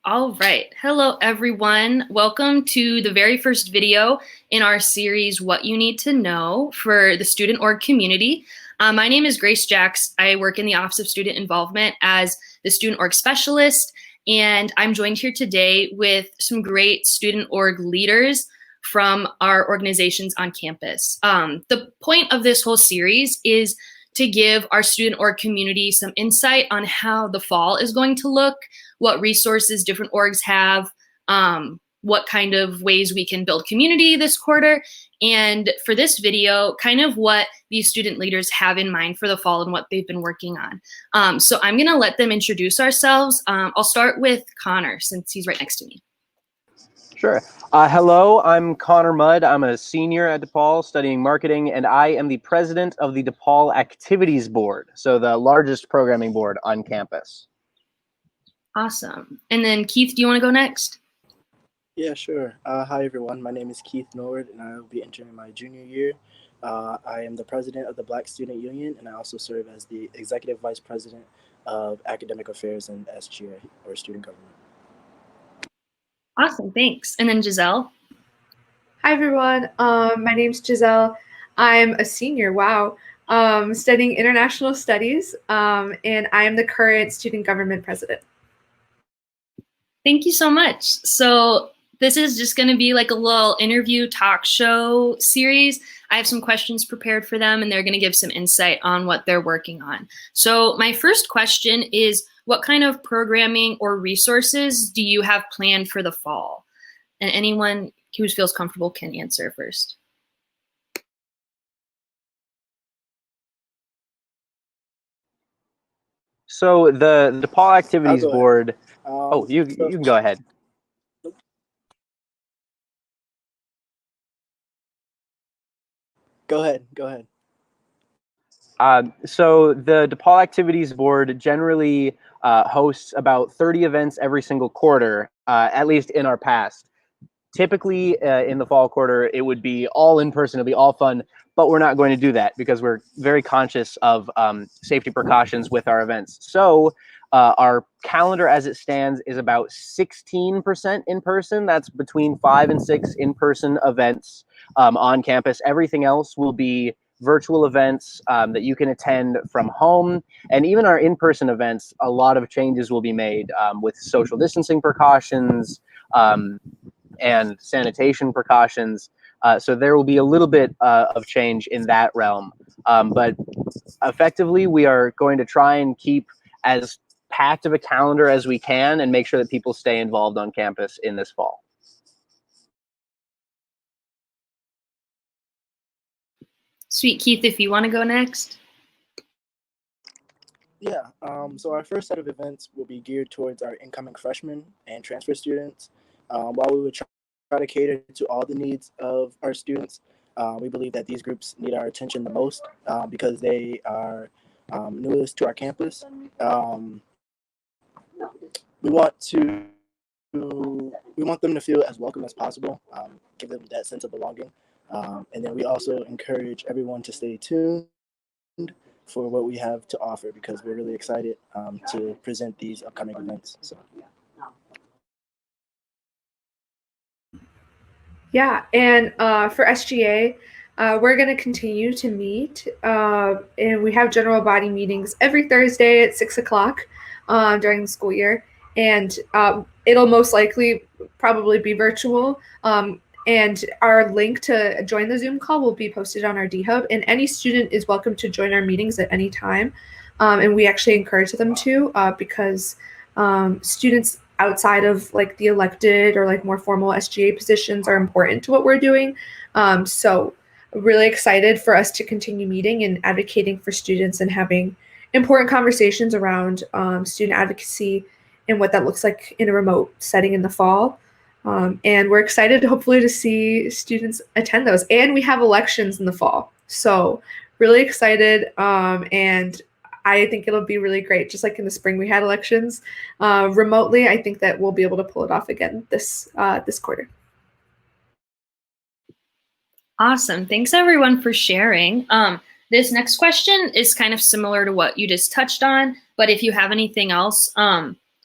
All right. Hello, everyone. Welcome to the very first video in our series, What You Need to Know for the Student Org Community. My name is Grace Jacks. I work in the Office of Student Involvement as the Student Org Specialist, and I'm joined here today with some great Student Org leaders from our organizations on campus. The point of this whole series is to give our Student Org community some insight on how the fall is going to look, what resources different orgs have, what kind of ways we can build community this quarter, and for this video, kind of what these student leaders have in mind for the fall and what they've been working on. So I'm gonna let them introduce ourselves. I'll start with Connor since he's right next to me. Sure. Hello, I'm Connor Mudd. I'm a senior at DePaul studying marketing, and I am the president of the DePaul Activities Board, so the largest programming board on campus. Awesome. And then Keith, do you want to go next? Yeah, sure. Hi, everyone. My name is Keith Nord, and I will be entering my junior year. I am the president of the Black Student Union, and I also serve as the executive vice president of academic affairs and SGA, or student government. Awesome, thanks. And then Giselle. Hi, everyone. My name's Giselle. I'm a senior, studying international studies, and I am the current student government president. Thank you so much. So this is just going to be like a little interview talk show series. I have some questions prepared for them, and they're going to give some insight on what they're working on. So my first question is, what kind of programming or resources do you have planned for the fall? And anyone who feels comfortable can answer first. So the DePaul Activities Board. You can go ahead. Go ahead. So the DePaul Activities Board generally hosts about 30 events every single quarter, at least in our past. Typically, in the fall quarter, it would be all in person, it'll be all fun, but we're not going to do that because we're very conscious of safety precautions with our events. So our calendar as it stands is about 16% in person. That's between 5 and 6 in-person events on campus. Everything else will be virtual events that you can attend from home. And even our in-person events, a lot of changes will be made with social distancing precautions and sanitation precautions. So there will be a little bit of change in that realm. But effectively, we are going to try and keep as packed of a calendar as we can and make sure that people stay involved on campus in this fall. Sweet. Keith, if you want to go next. Yeah, so our first set of events will be geared towards our incoming freshmen and transfer students. While we would try to cater to all the needs of our students, we believe that these groups need our attention the most because they are newest to our campus. We want them to feel as welcome as possible, give them that sense of belonging. And then we also encourage everyone to stay tuned for what we have to offer because we're really excited to present these upcoming events. So. Yeah, and for SGA, we're going to continue to meet, and we have general body meetings every Thursday at 6 o'clock during the school year, and it'll most likely probably be virtual, and our link to join the Zoom call will be posted on our D-Hub, and any student is welcome to join our meetings at any time, and we actually encourage them to because students outside of like the elected or like more formal SGA positions are important to what we're doing. So really excited for us to continue meeting and advocating for students and having important conversations around student advocacy and what that looks like in a remote setting in the fall. And we're excited hopefully to see students attend those. And we have elections in the fall. So really excited and I think it'll be really great. Just like in the spring, we had elections remotely. I think that we'll be able to pull it off again this quarter. Awesome. Thanks, everyone, for sharing. This next question is kind of similar to what you just touched on, but if you have anything else,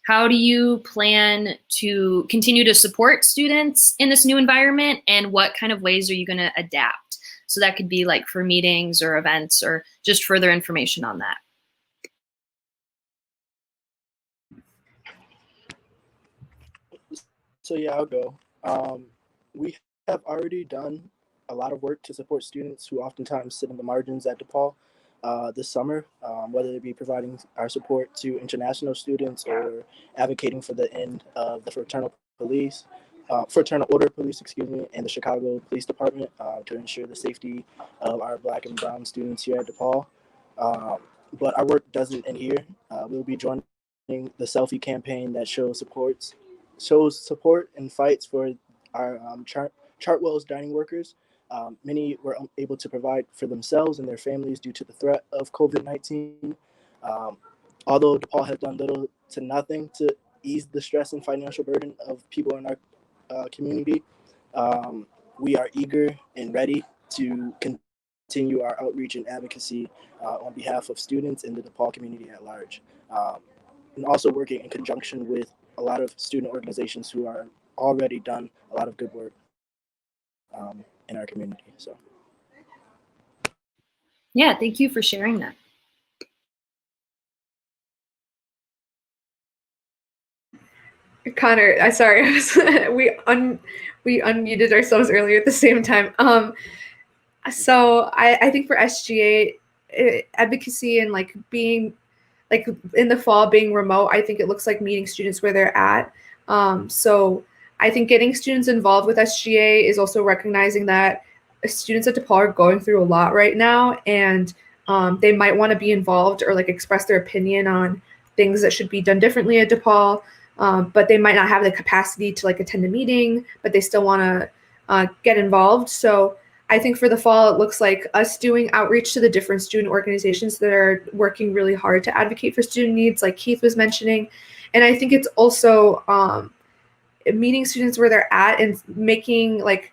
How do you plan to continue to support students in this new environment, and what kind of ways are you going to adapt? So that could be like for meetings or events or just further information on that. So yeah, I'll go. We have already done a lot of work to support students who oftentimes sit in the margins at DePaul this summer, whether it be providing our support to international students or advocating for the end of the fraternal order police, excuse me, and the Chicago Police Department to ensure the safety of our Black and Brown students here at DePaul. But our work doesn't end here. We'll be joining the selfie campaign that shows support and fights for our Chartwell's dining workers. Many were able to provide for themselves and their families due to the threat of COVID-19. Although DePaul has done little to nothing to ease the stress and financial burden of people in our community, we are eager and ready to continue our outreach and advocacy on behalf of students and the DePaul community at large. And also working in conjunction with a lot of student organizations who are already done a lot of good work in our community. So, yeah, thank you for sharing that. Connor, I sorry, we unmuted ourselves earlier at the same time. So I think for SGA advocacy and like being like in the fall being remote, I think it looks like meeting students where they're at. So I think getting students involved with SGA is also recognizing that students at DePaul are going through a lot right now, and they might want to be involved or like express their opinion on things that should be done differently at DePaul. But they might not have the capacity to like attend a meeting, but they still want to get involved. So I think for the fall, it looks like us doing outreach to the different student organizations that are working really hard to advocate for student needs, like Keith was mentioning. And I think it's also meeting students where they're at and making like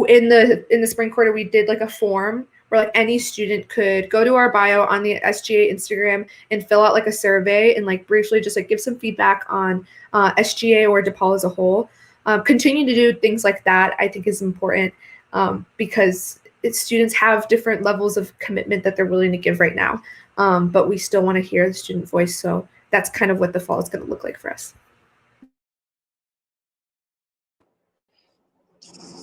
in the spring quarter, we did like a form where like any student could go to our bio on the SGA Instagram and fill out like a survey and like briefly just like give some feedback on SGA or DePaul as a whole. Continue to do things like that, I think, is important because students have different levels of commitment that they're willing to give right now. But we still want to hear the student voice. So that's kind of what the fall is going to look like for us.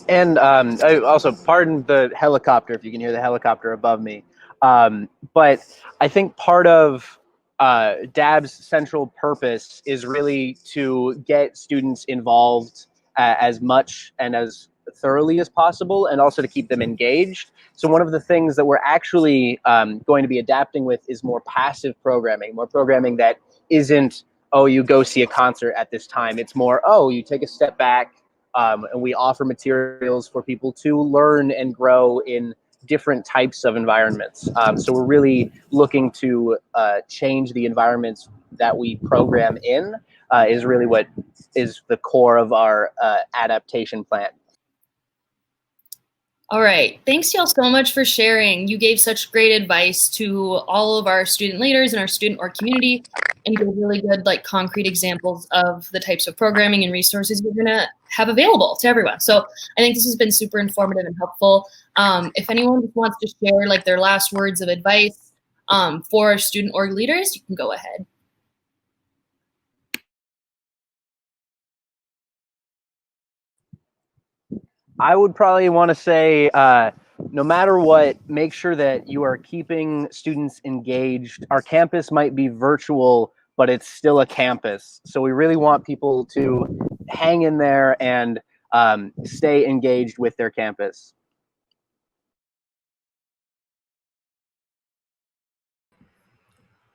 And I also, pardon the helicopter if you can hear the helicopter above me. But I think part of DAB's central purpose is really to get students involved as much and as thoroughly as possible, and also to keep them engaged. So one of the things that we're actually going to be adapting with is more passive programming, more programming that isn't, oh, you go see a concert at this time. It's more, oh, you take a step back, and we offer materials for people to learn and grow in different types of environments. So we're really looking to change the environments that we program in, is really what is the core of our adaptation plan. All right. Thanks y'all so much for sharing. You gave such great advice to all of our student leaders and our student org community, and you gave really good like concrete examples of the types of programming and resources you're going to have available to everyone. So I think this has been super informative and helpful. If anyone just wants to share like their last words of advice for our student org leaders, you can go ahead. I would probably want to say, no matter what, make sure that you are keeping students engaged. Our campus might be virtual, but it's still a campus. So we really want people to hang in there and stay engaged with their campus.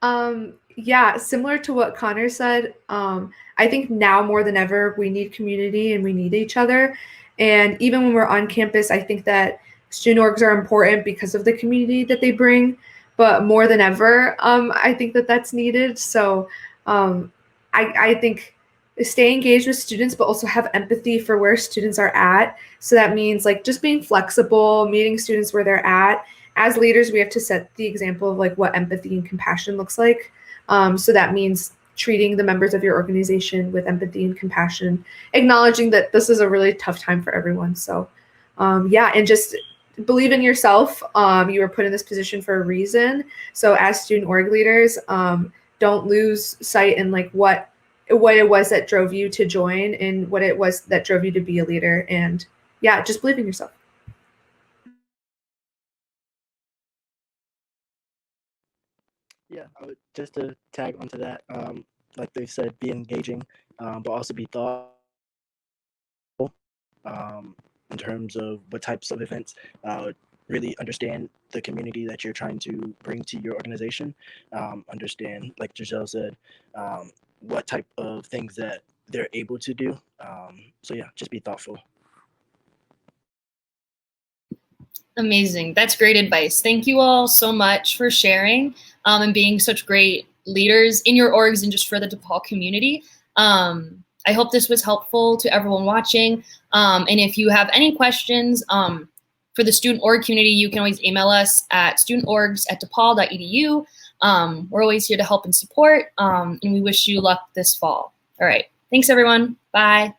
Yeah, similar to what Connor said, I think now more than ever, we need community and we need each other. And even when we're on campus, I think that student orgs are important because of the community that they bring. But more than ever, I think that that's needed. So I think stay engaged with students, but also have empathy for where students are at. So that means like just being flexible, meeting students where they're at. As leaders, we have to set the example of like what empathy and compassion looks like. So that means treating the members of your organization with empathy and compassion, acknowledging that this is a really tough time for everyone. So yeah, and just believe in yourself. You were put in this position for a reason. So as student org leaders, don't lose sight in like what it was that drove you to join and what it was that drove you to be a leader. And yeah, just believe in yourself. Yeah, just to tag onto that, like they said, be engaging, but also be thoughtful in terms of what types of events. Really understand the community that you're trying to bring to your organization. Understand, like Giselle said, what type of things that they're able to do. So yeah, just be thoughtful. Amazing. That's great advice. Thank you all so much for sharing and being such great leaders in your orgs and just for the DePaul community. I hope this was helpful to everyone watching. And if you have any questions for the student org community, you can always email us at studentorgs@depaul.edu. We're always here to help and support, and we wish you luck this fall. All right. Thanks, everyone. Bye.